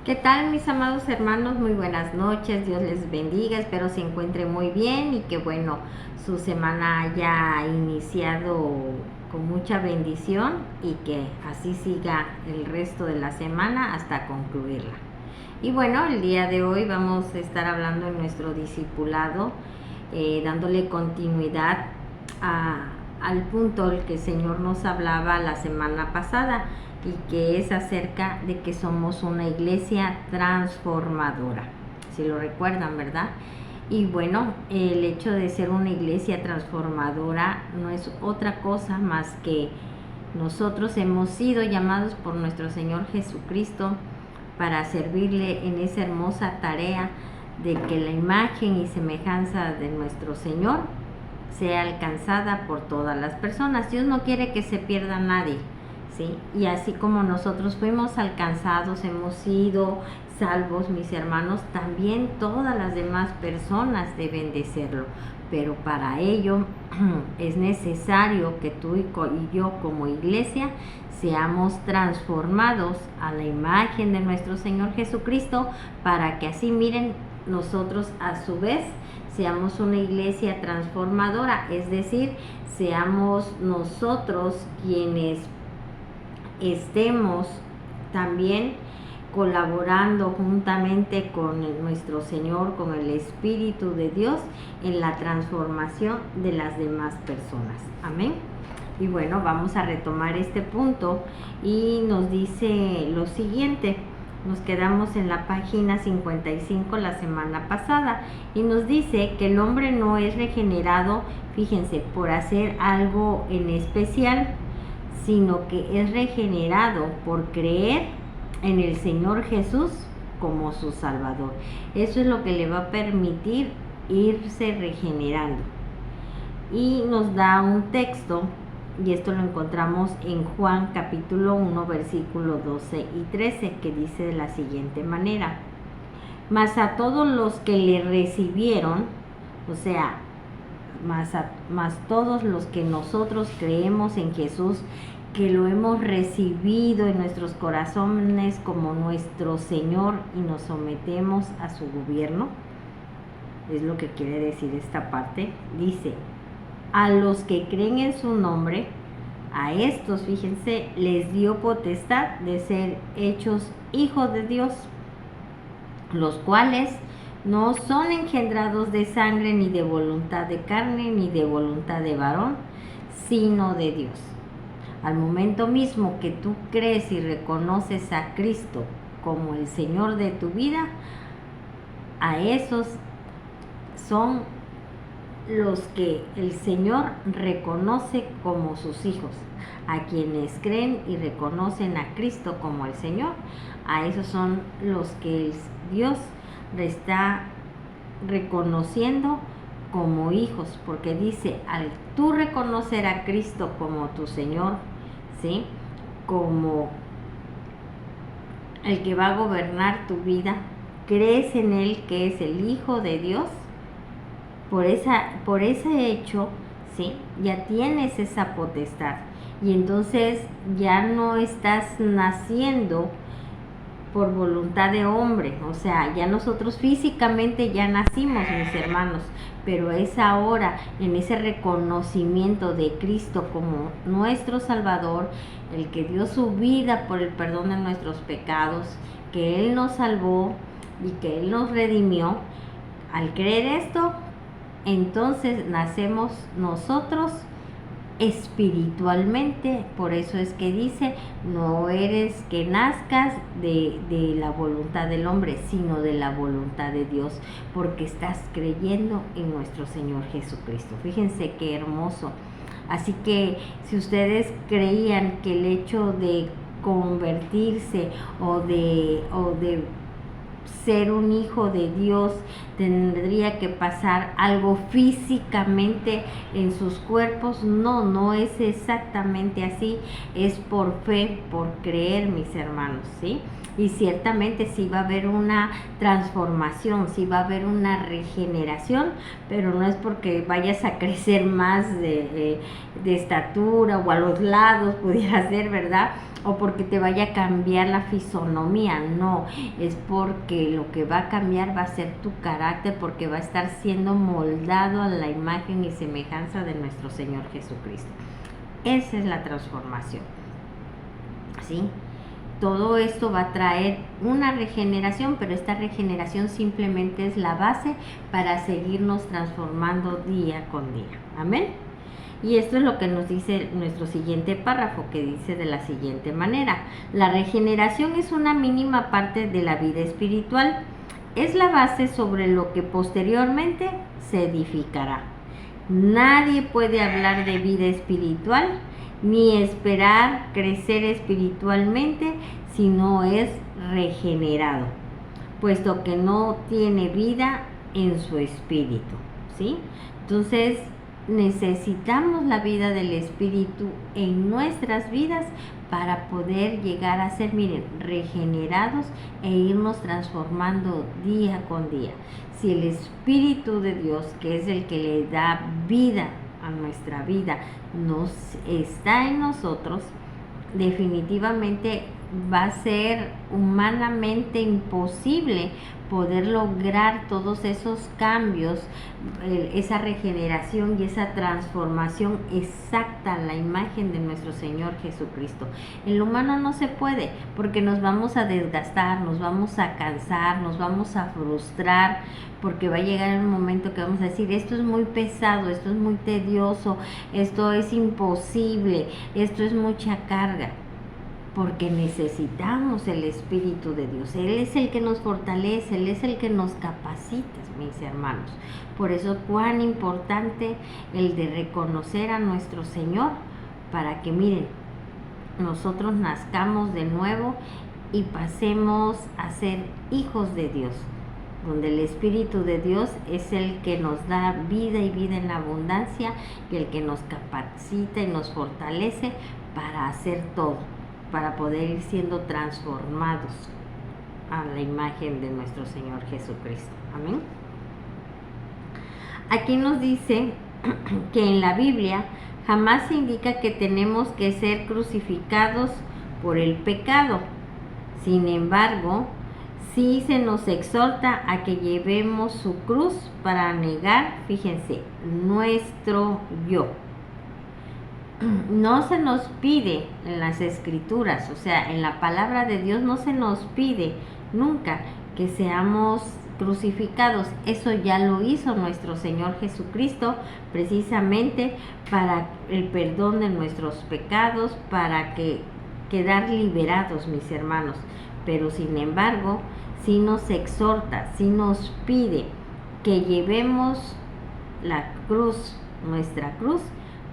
¿Qué tal, mis amados hermanos? Muy buenas noches, Dios les bendiga, espero se encuentren muy bien y que bueno, su semana haya iniciado con mucha bendición y que así siga el resto de la semana hasta concluirla. Y bueno, el día de hoy vamos a estar hablando en nuestro discipulado, dándole continuidad al punto el que el Señor nos hablaba la semana pasada, y que es acerca de que somos una iglesia transformadora, si lo recuerdan, ¿verdad? Y bueno, el hecho de ser una iglesia transformadora no es otra cosa más que nosotros hemos sido llamados por nuestro Señor Jesucristo para servirle en esa hermosa tarea de que la imagen y semejanza de nuestro Señor sea alcanzada por todas las personas. Dios no quiere que se pierda nadie, ¿sí? Y así como nosotros fuimos alcanzados, hemos sido salvos, mis hermanos, también todas las demás personas deben de serlo. Pero para ello es necesario que tú y yo como iglesia seamos transformados a la imagen de nuestro Señor Jesucristo, para que así, miren, nosotros a su vez seamos una iglesia transformadora, es decir, seamos nosotros quienes estemos también colaborando juntamente con nuestro Señor, con el Espíritu de Dios, en la transformación de las demás personas. Amén. Y bueno, vamos a retomar este punto y nos dice lo siguiente. Nos quedamos en la página 55 la semana pasada y nos dice que el hombre no es regenerado, fíjense, por hacer algo en especial, sino que es regenerado por creer en el Señor Jesús como su Salvador. Eso es lo que le va a permitir irse regenerando. Y nos da un texto, y esto lo encontramos en Juan capítulo 1, versículos 12 y 13, que dice de la siguiente manera: mas a todos los que le recibieron, o sea, más todos los que nosotros creemos en Jesús, que lo hemos recibido en nuestros corazones como nuestro Señor y nos sometemos a su gobierno, es lo que quiere decir esta parte. Dice: a los que creen en su nombre, a estos, fíjense, les dio potestad de ser hechos hijos de Dios, los cuales no son engendrados de sangre, ni de voluntad de carne, ni de voluntad de varón, sino de Dios. Al momento mismo que tú crees y reconoces a Cristo como el Señor de tu vida, a esos son los que el Señor reconoce como sus hijos. A quienes creen y reconocen a Cristo como el Señor, a esos son los que Dios está reconociendo como hijos, porque dice, al tú reconocer a Cristo como tu Señor, ¿sí?, como el que va a gobernar tu vida, crees en Él que es el Hijo de Dios, por ese hecho, ¿sí?, ya tienes esa potestad, y entonces ya no estás naciendo por voluntad de hombre. O sea, ya nosotros físicamente ya nacimos, mis hermanos, pero es ahora en ese reconocimiento de Cristo como nuestro Salvador, el que dio su vida por el perdón de nuestros pecados, que Él nos salvó y que Él nos redimió. Al creer esto, entonces nacemos nosotros espiritualmente. Por eso es que dice, no eres que nazcas de la voluntad del hombre, sino de la voluntad de Dios, porque estás creyendo en nuestro Señor Jesucristo. Fíjense qué hermoso. Así que si ustedes creían que el hecho de convertirse o de ser un hijo de Dios tendría que pasar algo físicamente en sus cuerpos, no es exactamente así. Es por fe, por creer, mis hermanos, ¿sí? Y ciertamente sí va a haber una transformación, sí va a haber una regeneración, pero no es porque vayas a crecer más de estatura o a los lados, pudiera ser, ¿verdad? o porque te vaya a cambiar la fisonomía, no, es porque lo que va a cambiar va a ser tu carácter, porque va a estar siendo moldado a la imagen y semejanza de nuestro Señor Jesucristo. Esa es la transformación, ¿sí? Todo esto va a traer una regeneración, pero esta regeneración simplemente es la base para seguirnos transformando día con día. Amén. Y esto es lo que nos dice nuestro siguiente párrafo, que dice de la siguiente manera: la regeneración es una mínima parte de la vida espiritual. Es la base sobre lo que posteriormente se edificará. Nadie puede hablar de vida espiritual ni esperar crecer espiritualmente si no es regenerado, puesto que no tiene vida en su espíritu, ¿sí? Entonces, necesitamos la vida del Espíritu en nuestras vidas para poder llegar a ser, miren, regenerados e irnos transformando día con día. Si el Espíritu de Dios, que es el que le da vida a nuestra vida, está en nosotros, definitivamente va a ser humanamente imposible poder lograr todos esos cambios, esa regeneración y esa transformación exacta a la imagen de nuestro Señor Jesucristo. En lo humano no se puede, porque nos vamos a desgastar, nos vamos a cansar, nos vamos a frustrar, porque va a llegar un momento que vamos a decir: esto es muy pesado, esto es muy tedioso, esto es imposible, esto es mucha carga. Porque necesitamos el Espíritu de Dios. Él es el que nos fortalece, Él es el que nos capacita, mis hermanos. Por eso cuán importante el de reconocer a nuestro Señor, para que, miren, nosotros nazcamos de nuevo y pasemos a ser hijos de Dios, donde el Espíritu de Dios es el que nos da vida y vida en abundancia, y el que nos capacita y nos fortalece para hacer todo, para poder ir siendo transformados a la imagen de nuestro Señor Jesucristo. Amén. Aquí nos dice que en la Biblia jamás se indica que tenemos que ser crucificados por el pecado. Sin embargo, sí se nos exhorta a que llevemos su cruz para negar, fíjense, nuestro yo. No se nos pide en las escrituras, o sea, en la palabra de Dios no se nos pide nunca que seamos crucificados. Eso ya lo hizo nuestro Señor Jesucristo, precisamente para el perdón de nuestros pecados, para quedar liberados, mis hermanos. Pero sin embargo, sí nos exhorta, sí nos pide que llevemos la cruz, nuestra cruz,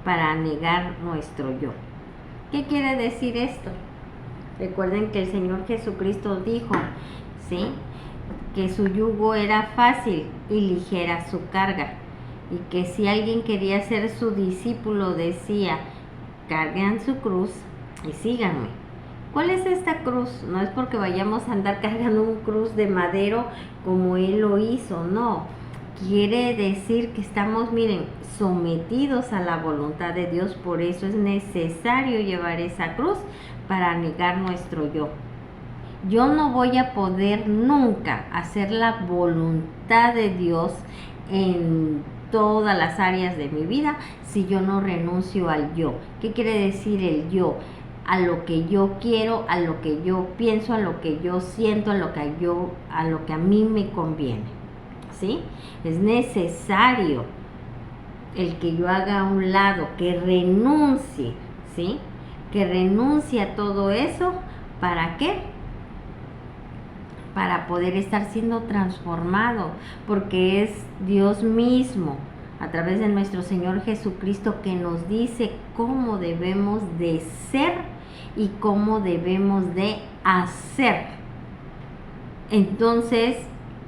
para negar nuestro yo. ¿Qué quiere decir esto? Recuerden que el Señor Jesucristo dijo, ¿sí?, que su yugo era fácil y ligera su carga, y que si alguien quería ser su discípulo, decía: carguen su cruz y síganme. ¿Cuál es esta cruz? No es porque vayamos a andar cargando un cruz de madero como Él lo hizo, no. Quiere decir que estamos, miren, sometidos a la voluntad de Dios. Por eso es necesario llevar esa cruz para negar nuestro yo. Yo no voy a poder nunca hacer la voluntad de Dios en todas las áreas de mi vida si yo no renuncio al yo. ¿Qué quiere decir el yo? A lo que yo quiero, a lo que yo pienso, a lo que yo siento, a lo que a mí me conviene, ¿sí? Es necesario el que yo haga a un lado, que renuncie, ¿sí? Que renuncie a todo eso. ¿Para qué? Para poder estar siendo transformado, porque es Dios mismo, a través de nuestro Señor Jesucristo, que nos dice cómo debemos de ser y cómo debemos de hacer. Entonces,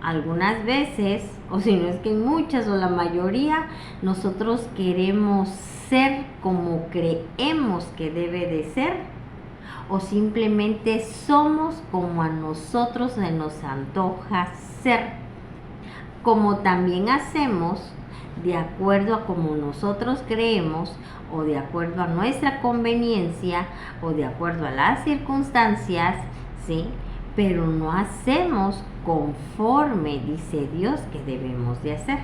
algunas veces, o si no es que muchas o la mayoría, nosotros queremos ser como creemos que debe de ser, o simplemente somos como a nosotros se nos antoja ser. Como también hacemos de acuerdo a como nosotros creemos, o de acuerdo a nuestra conveniencia, o de acuerdo a las circunstancias, ¿sí? Pero no hacemos conforme dice Dios que debemos de hacer.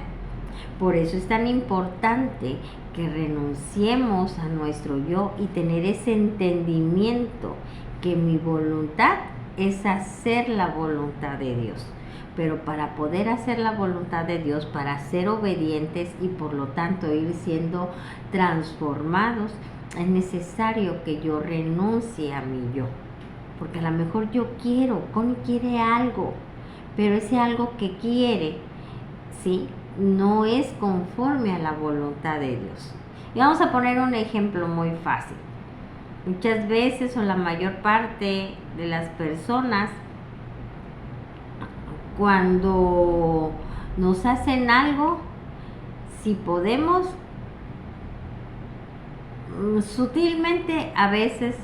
Por eso es tan importante que renunciemos a nuestro yo y tener ese entendimiento que mi voluntad es hacer la voluntad de Dios. Pero para poder hacer la voluntad de Dios, para ser obedientes y por lo tanto ir siendo transformados, es necesario que yo renuncie a mi yo. Porque a lo mejor yo quiero, Connie quiere algo, pero ese algo que quiere, ¿sí?, no es conforme a la voluntad de Dios. Y vamos a poner un ejemplo muy fácil. Muchas veces, o la mayor parte de las personas, cuando nos hacen algo, si podemos, sutilmente a veces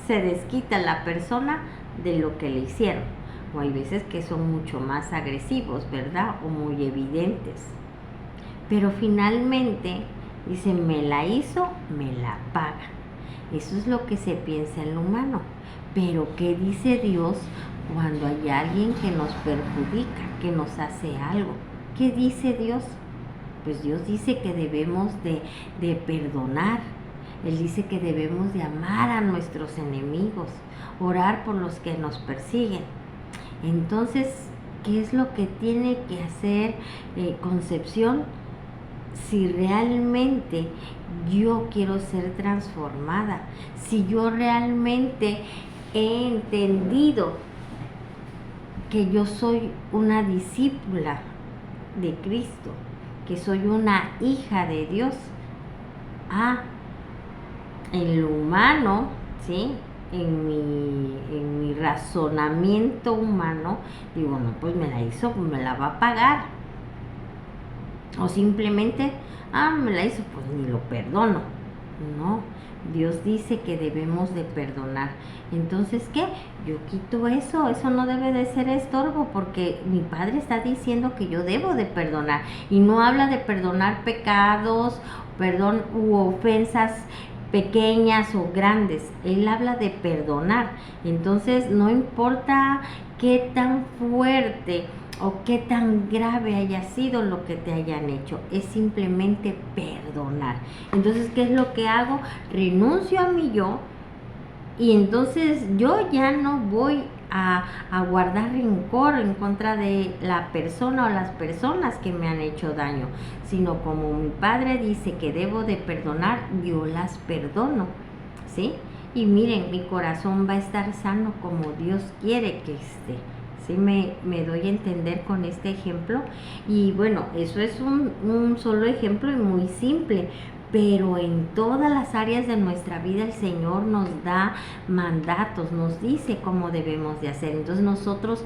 se desquita la persona de lo que le hicieron. O hay veces que son mucho más agresivos, ¿verdad? O muy evidentes. Pero finalmente dicen, me la hizo, me la paga. Eso es lo que se piensa en lo humano. Pero ¿qué dice Dios cuando hay alguien que nos perjudica, que nos hace algo? ¿Qué dice Dios? Pues Dios dice que debemos de perdonar. Él dice que debemos de amar a nuestros enemigos, orar por los que nos persiguen. Entonces, ¿qué es lo que tiene que hacer Concepción? Si realmente yo quiero ser transformada, si yo realmente he entendido que yo soy una discípula de Cristo, que soy una hija de Dios, en lo humano, ¿sí?, en mi razonamiento humano, digo, no, pues me la hizo, pues me la va a pagar. O simplemente, me la hizo, pues ni lo perdono. No, Dios dice que debemos de perdonar. Entonces, ¿qué? Yo quito eso no debe de ser estorbo, porque mi Padre está diciendo que yo debo de perdonar. Y no habla de perdonar pecados, perdón, u ofensas pequeñas o grandes. Él habla de perdonar. Entonces, no importa qué tan fuerte o qué tan grave haya sido lo que te hayan hecho, es simplemente perdonar. Entonces, ¿qué es lo que hago? Renuncio a mi yo, y entonces yo ya no voy a guardar rencor en contra de la persona o las personas que me han hecho daño, sino como mi Padre dice que debo de perdonar, yo las perdono, ¿sí? Y miren, mi corazón va a estar sano como Dios quiere que esté. ¿Sí me doy a entender con este ejemplo? Y bueno, eso es un solo ejemplo y muy simple, pero en todas las áreas de nuestra vida el Señor nos da mandatos, nos dice cómo debemos de hacer. Entonces nosotros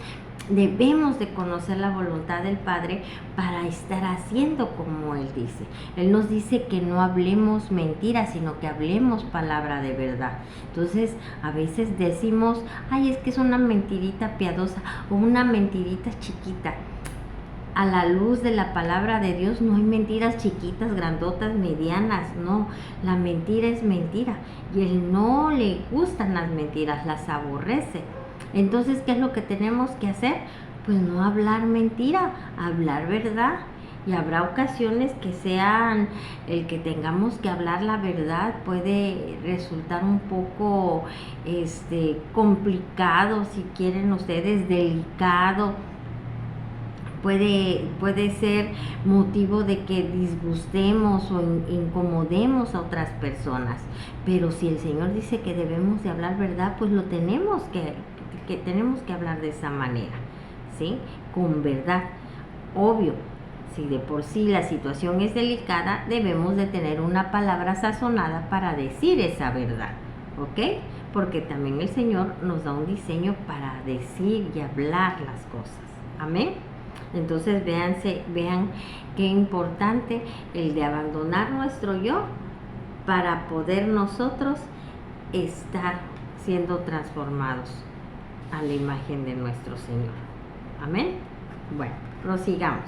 debemos de conocer la voluntad del Padre para estar haciendo como Él dice. Él nos dice que no hablemos mentiras, sino que hablemos palabra de verdad. Entonces, a veces decimos, es que es una mentirita piadosa o una mentirita chiquita. A la luz de la palabra de Dios no hay mentiras chiquitas, grandotas, medianas, no. La mentira es mentira y Él no le gustan las mentiras, las aborrece. Entonces, ¿qué es lo que tenemos que hacer? Pues no hablar mentira, hablar verdad. Y habrá ocasiones que sean, el que tengamos que hablar la verdad puede resultar un poco complicado, si quieren ustedes, delicado. Puede ser motivo de que disgustemos o incomodemos a otras personas. Pero si el Señor dice que debemos de hablar verdad, pues lo tenemos que tenemos que hablar de esa manera, ¿sí? Con verdad. Obvio, si de por sí la situación es delicada, debemos de tener una palabra sazonada para decir esa verdad, ¿ok? Porque también el Señor nos da un diseño para decir y hablar las cosas. Amén. Entonces vean qué importante el de abandonar nuestro yo para poder nosotros estar siendo transformados a la imagen de nuestro Señor. Amén. Bueno, prosigamos.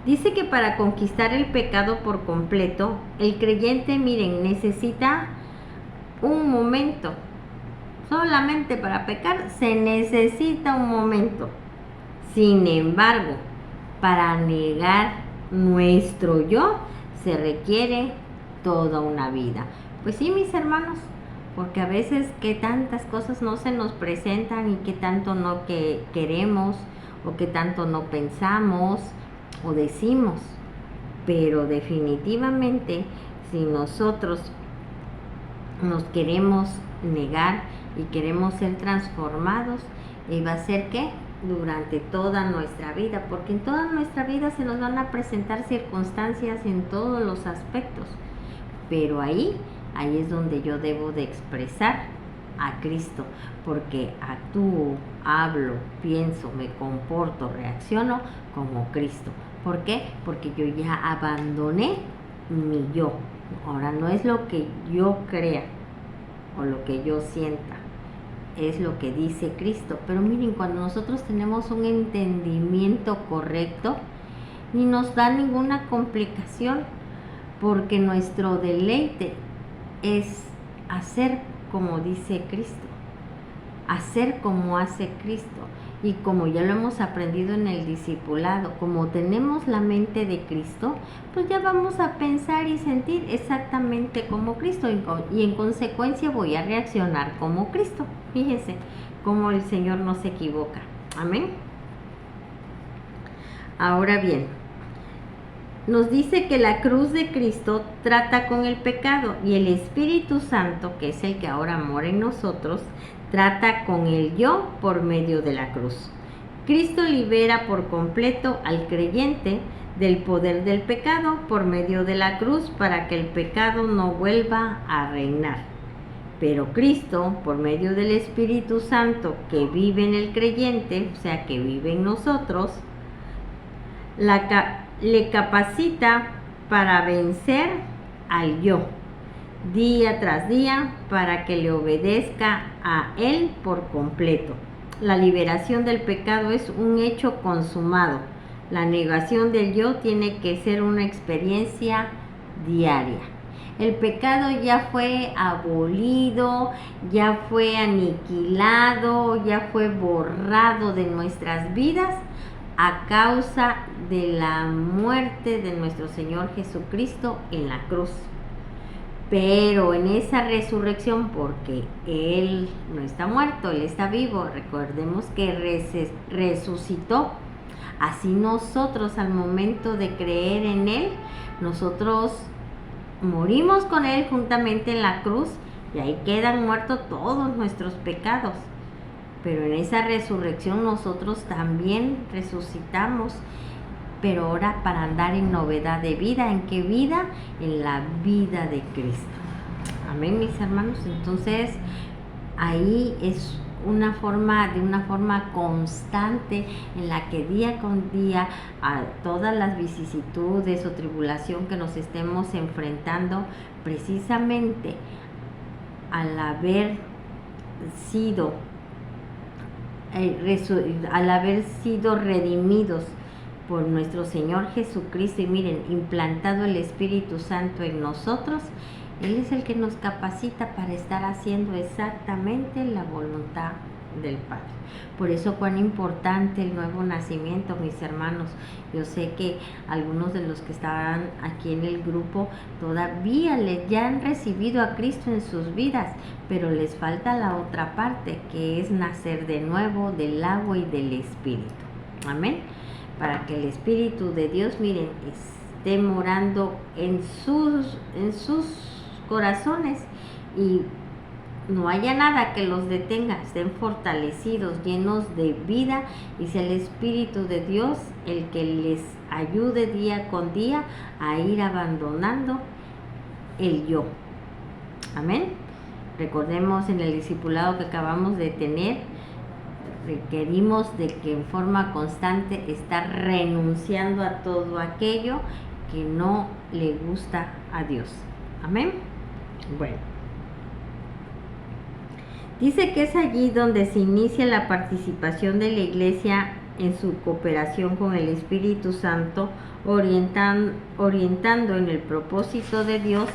Dice que para conquistar el pecado por completo, el creyente, miren, necesita un momento. Solamente para pecar se necesita un momento. Sin embargo, para negar nuestro yo se requiere toda una vida. Pues sí, mis hermanos, porque a veces que tantas cosas no se nos presentan y que tanto no queremos o que tanto no pensamos o decimos, pero definitivamente si nosotros nos queremos negar y queremos ser transformados, va a ser que durante toda nuestra vida, porque en toda nuestra vida se nos van a presentar circunstancias en todos los aspectos, pero ahí es donde yo debo de expresar a Cristo, porque actúo, hablo, pienso, me comporto, reacciono como Cristo. ¿Por qué? Porque yo ya abandoné mi yo. Ahora no es lo que yo crea o lo que yo sienta, es lo que dice Cristo. Pero miren, cuando nosotros tenemos un entendimiento correcto, ni nos da ninguna complicación, porque nuestro deleite es hacer como dice Cristo, hacer como hace Cristo. Y como ya lo hemos aprendido en el discipulado, como tenemos la mente de Cristo, pues ya vamos a pensar y sentir exactamente como Cristo, y en consecuencia voy a reaccionar como Cristo. Fíjese cómo el Señor no se equivoca. Amén. Ahora bien, nos dice que la cruz de Cristo trata con el pecado, y el Espíritu Santo, que es el que ahora mora en nosotros, trata con el yo por medio de la cruz. Cristo libera por completo al creyente del poder del pecado por medio de la cruz, para que el pecado no vuelva a reinar. Pero Cristo, por medio del Espíritu Santo que vive en el creyente, o sea, que vive en nosotros, le capacita para vencer al yo día tras día, para que le obedezca a Él por completo. La liberación del pecado es un hecho consumado. La negación del yo tiene que ser una experiencia diaria. El pecado ya fue abolido, ya fue aniquilado, ya fue borrado de nuestras vidas a causa de la muerte de nuestro Señor Jesucristo en la cruz. Pero en esa resurrección, porque Él no está muerto, Él está vivo, recordemos que resucitó. Así nosotros, al momento de creer en Él, nosotros morimos con Él juntamente en la cruz, y ahí quedan muertos todos nuestros pecados. Pero en esa resurrección nosotros también resucitamos, pero ahora para andar en novedad de vida. ¿En qué vida? En la vida de Cristo. Amén, mis hermanos. Entonces, ahí es de una forma constante, en la que día con día, a todas las vicisitudes o tribulación que nos estemos enfrentando, precisamente al haber sido redimidos por nuestro Señor Jesucristo, y miren, implantado el Espíritu Santo en nosotros, Él es el que nos capacita para estar haciendo exactamente la voluntad del Padre. Por eso cuán importante el nuevo nacimiento, mis hermanos. Yo sé que algunos de los que estaban aquí en el grupo todavía ya han recibido a Cristo en sus vidas, pero les falta la otra parte, que es nacer de nuevo del agua y del Espíritu. Amén. Para que el Espíritu de Dios, miren, esté morando en sus corazones, y no haya nada que los detenga, estén fortalecidos, llenos de vida, y sea el Espíritu de Dios el que les ayude día con día a ir abandonando el yo. Amén. Recordemos en el discipulado que acabamos de tener, requerimos de que en forma constante estar renunciando a todo aquello que no le gusta a Dios. Amén. Bueno, dice que es allí donde se inicia la participación de la iglesia en su cooperación con el Espíritu Santo, orientando en el propósito de Dios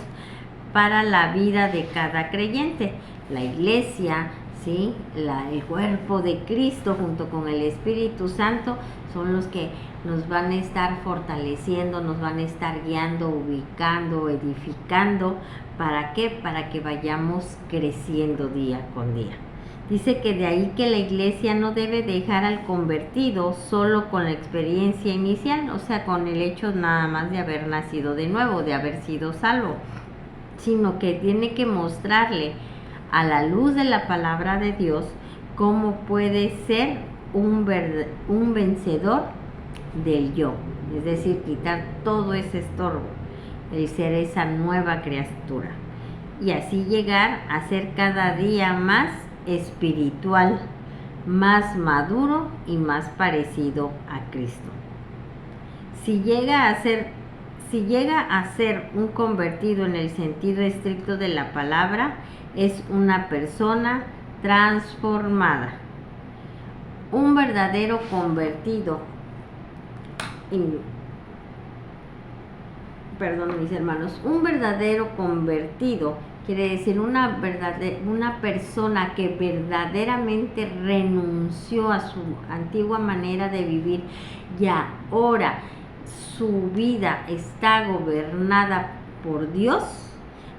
para la vida de cada creyente. La iglesia, ¿sí? El cuerpo de Cristo junto con el Espíritu Santo son los que nos van a estar fortaleciendo, nos van a estar guiando, ubicando, edificando. ¿Para qué? Para que vayamos creciendo día con día. Dice que de ahí que la iglesia no debe dejar al convertido solo con la experiencia inicial, o sea, con el hecho nada más de haber nacido de nuevo, de haber sido salvo, sino que tiene que mostrarle a la luz de la palabra de Dios cómo puede ser un vencedor del yo, es decir, quitar todo ese estorbo, el ser esa nueva criatura, y así llegar a ser cada día más espiritual, más maduro y más parecido a Cristo. Si llega a ser un convertido en el sentido estricto de la palabra, es una persona transformada. Un verdadero convertido, mis hermanos, un verdadero convertido quiere decir una persona que verdaderamente renunció a su antigua manera de vivir y ahora su vida está gobernada por Dios,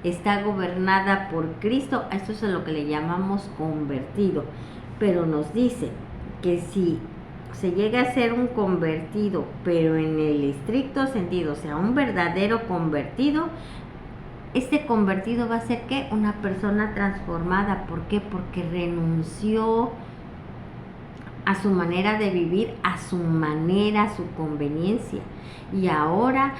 está gobernada por Cristo. Esto es a lo que le llamamos convertido. Pero nos dice que si se llega a ser un convertido, pero en el estricto sentido, o sea, un verdadero convertido, este convertido va a ser ¿qué? Una persona transformada. ¿Por qué? Porque renunció a su manera de vivir, a su manera, a su conveniencia, y ahora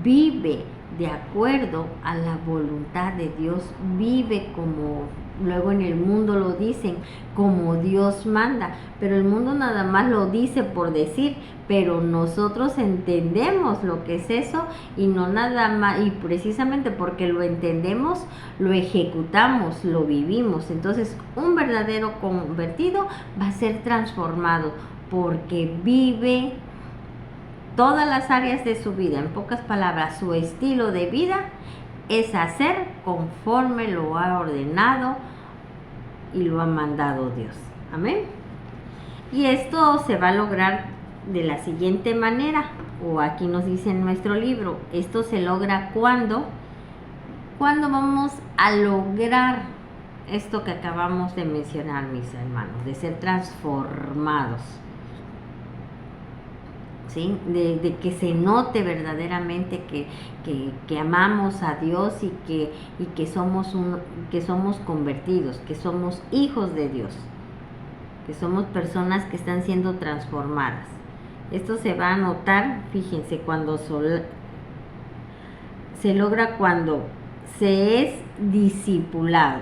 vive de acuerdo a la voluntad de Dios, vive como luego en el mundo lo dicen, como Dios manda, pero el mundo nada más lo dice por decir, pero nosotros entendemos lo que es eso, y no nada más, y precisamente porque lo entendemos, lo ejecutamos, lo vivimos. Entonces, un verdadero convertido va a ser transformado porque vive todas las áreas de su vida. En pocas palabras, su estilo de vida es hacer conforme lo ha ordenado y lo ha mandado Dios. Amén. Y esto se va a lograr de la siguiente manera, o aquí nos dice en nuestro libro, esto se logra cuando vamos a lograr esto que acabamos de mencionar, mis hermanos, de ser transformados, ¿sí? De que se note verdaderamente que amamos a Dios y que somos convertidos, que somos hijos de Dios, que somos personas que están siendo transformadas. Esto se va a notar, fíjense, cuando se logra cuando se es discipulado.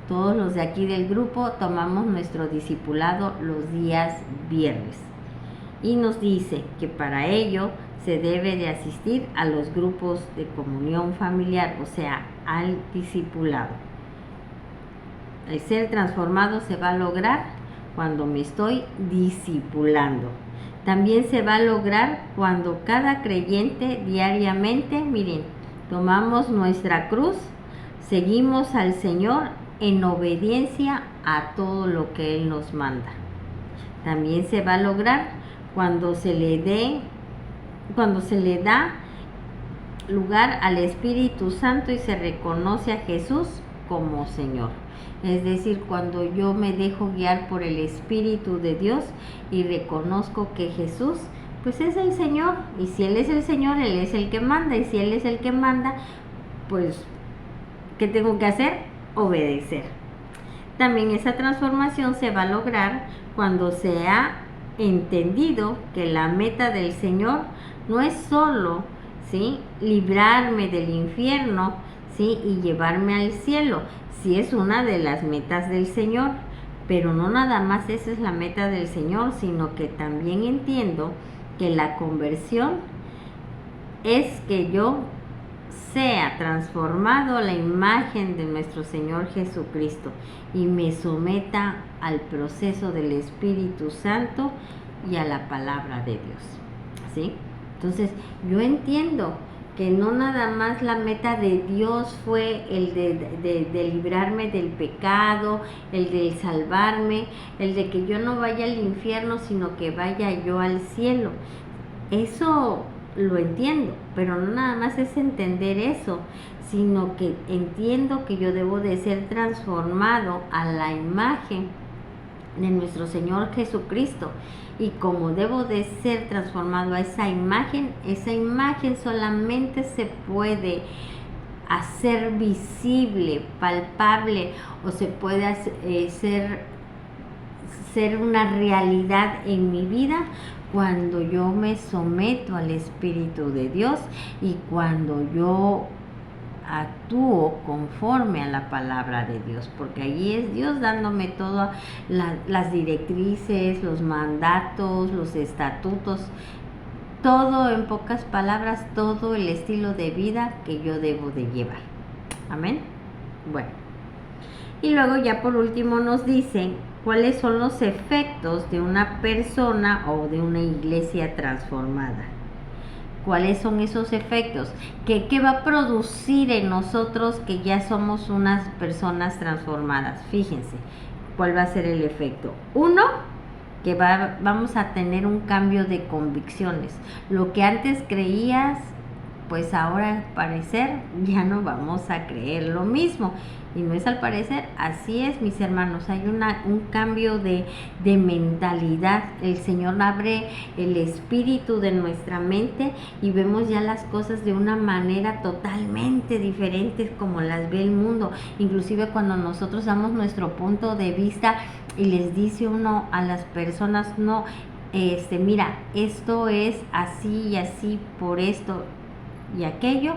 Todos los de aquí del grupo tomamos nuestro discipulado los días viernes. Y nos dice que para ello se debe de asistir a los grupos de comunión familiar, o sea, al discipulado. El ser transformado se va a lograr cuando me estoy discipulando. También se va a lograr cuando cada creyente diariamente, miren, tomamos nuestra cruz, seguimos al Señor en obediencia a todo lo que Él nos manda. También se va a lograr cuando se le da lugar al Espíritu Santo y se reconoce a Jesús como Señor. Es decir, cuando yo me dejo guiar por el Espíritu de Dios y reconozco que Jesús, pues es el Señor, y si Él es el Señor, Él es el que manda, y si Él es el que manda, pues, ¿qué tengo que hacer? Obedecer. También esa transformación se va a lograr cuando se ha entendido que la meta del Señor no es solo, ¿sí?, librarme del infierno, ¿sí?, y llevarme al cielo. Sí, es una de las metas del Señor, pero no nada más esa es la meta del Señor, sino que también entiendo que la conversión es que yo sea transformado a la imagen de nuestro Señor Jesucristo y me someta al proceso del Espíritu Santo y a la palabra de Dios, ¿sí? Entonces, yo entiendo que no nada más la meta de Dios fue el de librarme del pecado, el de salvarme, el de que yo no vaya al infierno, sino que vaya yo al cielo. Eso lo entiendo, pero no nada más es entender eso, sino que entiendo que yo debo de ser transformado a la imagen de nuestro Señor Jesucristo. Y como debo de ser transformado a esa imagen solamente se puede hacer visible, palpable, o se puede hacer, ser una realidad en mi vida cuando yo me someto al Espíritu de Dios y cuando yo actúo conforme a la palabra de Dios, porque allí es Dios dándome todas las directrices, los mandatos, los estatutos, todo, en pocas palabras, todo el estilo de vida que yo debo de llevar. Amén. Bueno, y luego ya por último nos dicen cuáles son los efectos de una persona o de una iglesia transformada. ¿Cuáles son esos efectos? ¿Qué va a producir en nosotros que ya somos unas personas transformadas? Fíjense, ¿cuál va a ser el efecto? Uno, que vamos a tener un cambio de convicciones. Lo que antes creías, pues ahora al parecer ya no vamos a creer lo mismo. Y no es al parecer, así es, mis hermanos, hay un cambio de mentalidad. El Señor abre el espíritu de nuestra mente y vemos ya las cosas de una manera totalmente diferente como las ve el mundo. Inclusive cuando nosotros damos nuestro punto de vista y les dice uno a las personas, no, mira, esto es así y así por esto y aquello,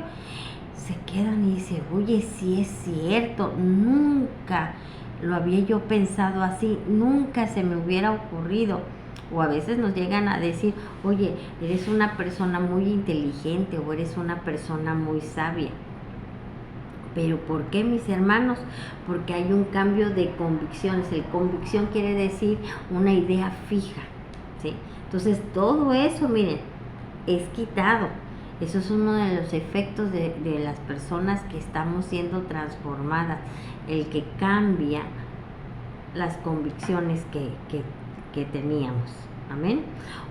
se quedan y dicen, oye, sí es cierto, nunca lo había yo pensado así, nunca se me hubiera ocurrido. O a veces nos llegan a decir, oye, eres una persona muy inteligente o eres una persona muy sabia. ¿Pero por qué, mis hermanos? Porque hay un cambio de convicciones. El convicción quiere decir una idea fija, ¿sí? Entonces todo eso, miren, es quitado. Eso es uno de los efectos de las personas que estamos siendo transformadas, el que cambia las convicciones que teníamos. Amén.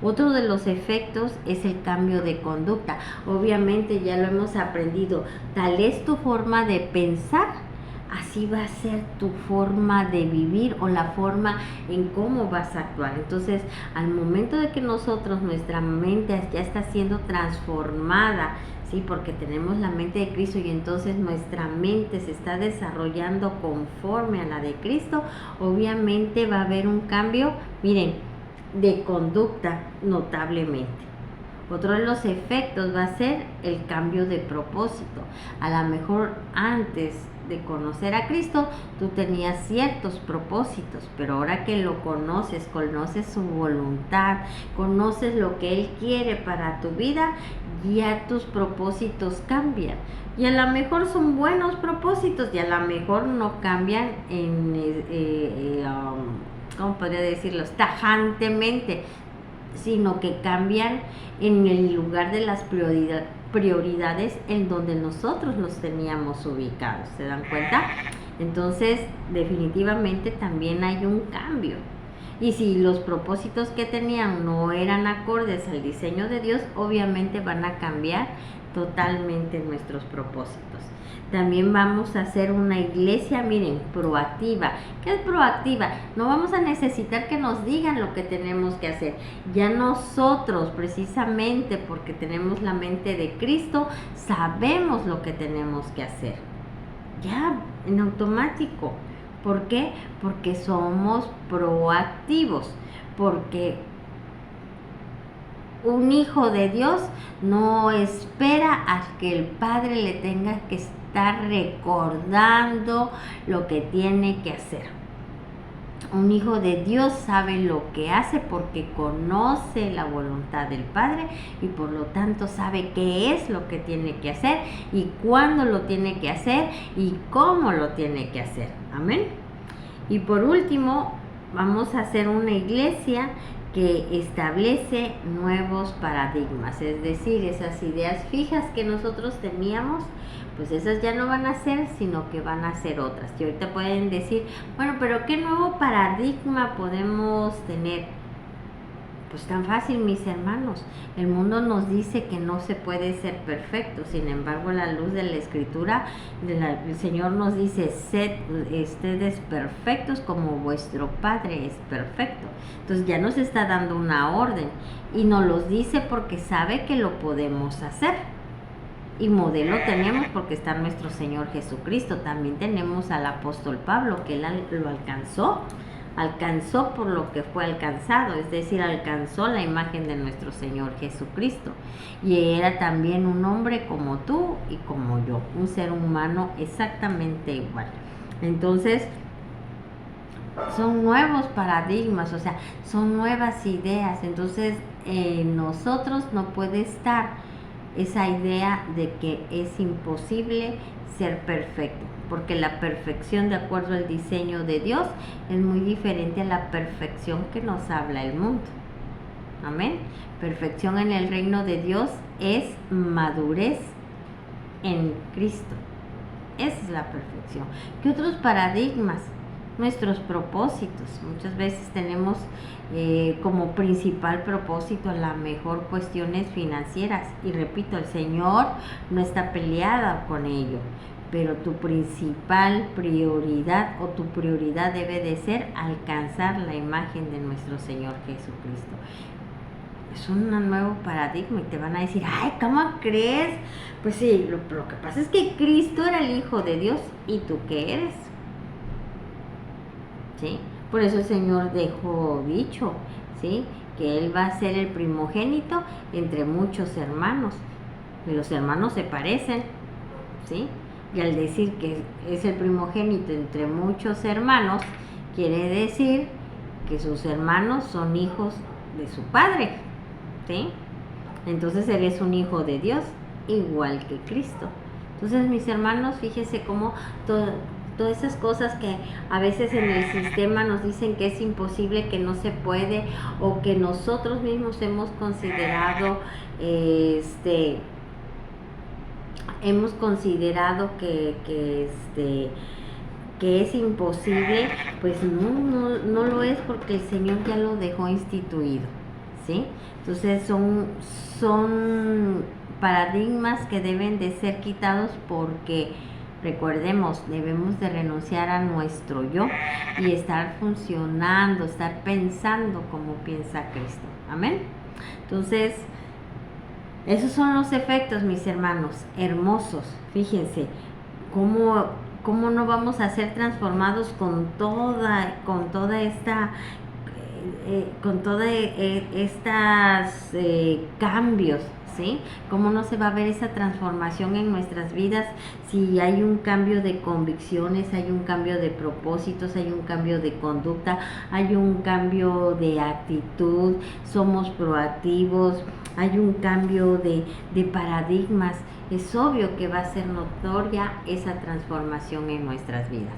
Otro de los efectos es el cambio de conducta. Obviamente ya lo hemos aprendido. Tal es tu forma de pensar, así va a ser tu forma de vivir o la forma en cómo vas a actuar. Entonces, al momento de que nosotros, nuestra mente ya está siendo transformada, ¿sí? Porque tenemos la mente de Cristo y entonces nuestra mente se está desarrollando conforme a la de Cristo, obviamente va a haber un cambio, miren, de conducta notablemente. Otro de los efectos va a ser el cambio de propósito. A lo mejor antes de conocer a Cristo, tú tenías ciertos propósitos, pero ahora que lo conoces su voluntad, conoces lo que Él quiere para tu vida, ya tus propósitos cambian. Y a lo mejor son buenos propósitos y a lo mejor no cambian ¿cómo podría decirlos? Tajantemente, sino que cambian en el lugar de las prioridades en donde nosotros los teníamos ubicados. ¿Se dan cuenta? Entonces, definitivamente también hay un cambio. Y si los propósitos que tenían no eran acordes al diseño de Dios, obviamente van a cambiar totalmente nuestros propósitos. También vamos a hacer una iglesia, miren, proactiva. ¿Qué es proactiva? No vamos a necesitar que nos digan lo que tenemos que hacer. Ya nosotros, precisamente porque tenemos la mente de Cristo, sabemos lo que tenemos que hacer. Ya, en automático. ¿Por qué? Porque somos proactivos. Porque un hijo de Dios no espera a que el Padre le tenga que estar recordando lo que tiene que hacer. Un hijo de Dios sabe lo que hace porque conoce la voluntad del Padre y por lo tanto sabe qué es lo que tiene que hacer y cuándo lo tiene que hacer y cómo lo tiene que hacer. Amén. Y por último, vamos a hacer una iglesia que establece nuevos paradigmas, es decir, esas ideas fijas que nosotros teníamos, pues esas ya no van a ser, sino que van a ser otras. Y ahorita pueden decir, bueno, pero ¿qué nuevo paradigma podemos tener? Pues tan fácil, mis hermanos. El mundo nos dice que no se puede ser perfecto. Sin embargo, a la luz de la Escritura, el Señor nos dice, sed ustedes perfectos como vuestro Padre es perfecto. Entonces ya nos está dando una orden y nos los dice porque sabe que lo podemos hacer. Y modelo tenemos porque está nuestro Señor Jesucristo. También tenemos al apóstol Pablo, que él lo alcanzó por lo que fue alcanzado, es decir, alcanzó la imagen de nuestro Señor Jesucristo. Y era también un hombre como tú y como yo, un ser humano exactamente igual. Entonces, son nuevos paradigmas, o sea, son nuevas ideas. Entonces, nosotros no puede estar esa idea de que es imposible ser perfecto, porque la perfección, de acuerdo al diseño de Dios, es muy diferente a la perfección que nos habla el mundo. Amén. Perfección en el reino de Dios es madurez en Cristo. Esa es la perfección. ¿Qué otros paradigmas? Nuestros propósitos. Muchas veces tenemos como principal propósito a la mejor cuestiones financieras. Y repito, el Señor no está peleado con ello. Pero tu principal prioridad o tu prioridad debe de ser alcanzar la imagen de nuestro Señor Jesucristo. Es un nuevo paradigma y te van a decir, ay, ¿cómo crees? Pues sí, lo que pasa es que Cristo era el Hijo de Dios y tú ¿qué eres? ¿Sí? Por eso el Señor dejó dicho, ¿sí? Que Él va a ser el primogénito entre muchos hermanos. Y los hermanos se parecen, ¿sí? Y al decir que es el primogénito entre muchos hermanos, quiere decir que sus hermanos son hijos de su padre, ¿sí? Entonces Él es un hijo de Dios, igual que Cristo. Entonces, mis hermanos, fíjense cómo todas esas cosas que a veces en el sistema nos dicen que es imposible, que no se puede, o que nosotros mismos hemos considerado, que es imposible, pues no lo es, porque el Señor ya lo dejó instituido, ¿sí? Entonces son paradigmas que deben de ser quitados, porque recordemos, debemos de renunciar a nuestro yo y estar funcionando, estar pensando como piensa Cristo. Amén. Entonces, esos son los efectos, mis hermanos, hermosos. Fíjense cómo no vamos a ser transformados con estas cambios, ¿sí? Cómo no se va a ver esa transformación en nuestras vidas si hay un cambio de convicciones, hay un cambio de propósitos, hay un cambio de conducta, hay un cambio de actitud, somos proactivos, hay un cambio de paradigmas. Es obvio que va a ser notoria esa transformación en nuestras vidas,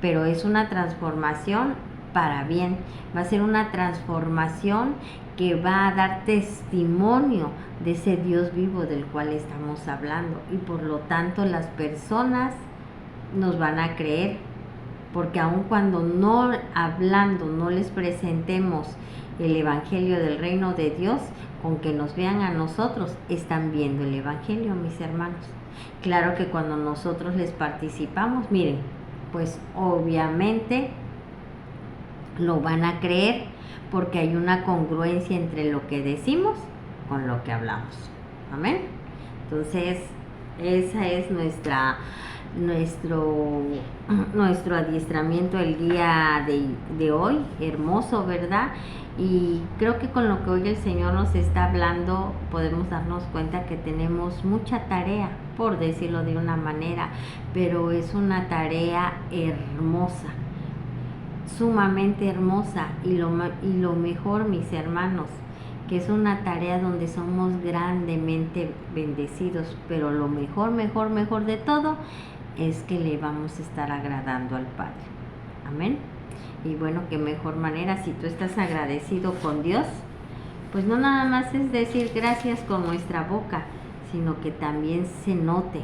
pero es una transformación para bien, va a ser una transformación que va a dar testimonio de ese Dios vivo del cual estamos hablando, y por lo tanto las personas nos van a creer, porque aun cuando no les presentemos el evangelio del reino de Dios, con que nos vean a nosotros, están viendo el evangelio, mis hermanos. Claro que cuando nosotros les participamos, miren, pues obviamente lo van a creer, porque hay una congruencia entre lo que decimos con lo que hablamos. Amén. Entonces, esa es nuestro adiestramiento el día de hoy. Hermoso, ¿verdad? Y creo que con lo que hoy el Señor nos está hablando, podemos darnos cuenta que tenemos mucha tarea, por decirlo de una manera, pero es una tarea hermosa, sumamente hermosa, y lo mejor, mis hermanos, que es una tarea donde somos grandemente bendecidos, pero lo mejor de todo es que le vamos a estar agradando al Padre. Amén. Y bueno, qué mejor manera, si tú estás agradecido con Dios, pues no nada más es decir gracias con nuestra boca, sino que también se note,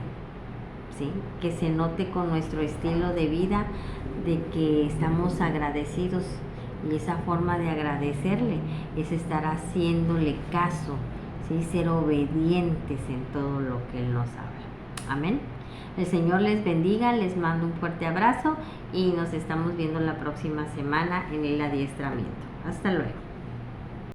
¿sí? Que se note con nuestro estilo de vida de que estamos agradecidos. Y esa forma de agradecerle es estar haciéndole caso, ¿sí? Ser obedientes en todo lo que Él nos habla. Amén. El Señor les bendiga, les mando un fuerte abrazo y nos estamos viendo la próxima semana en el adiestramiento. Hasta luego.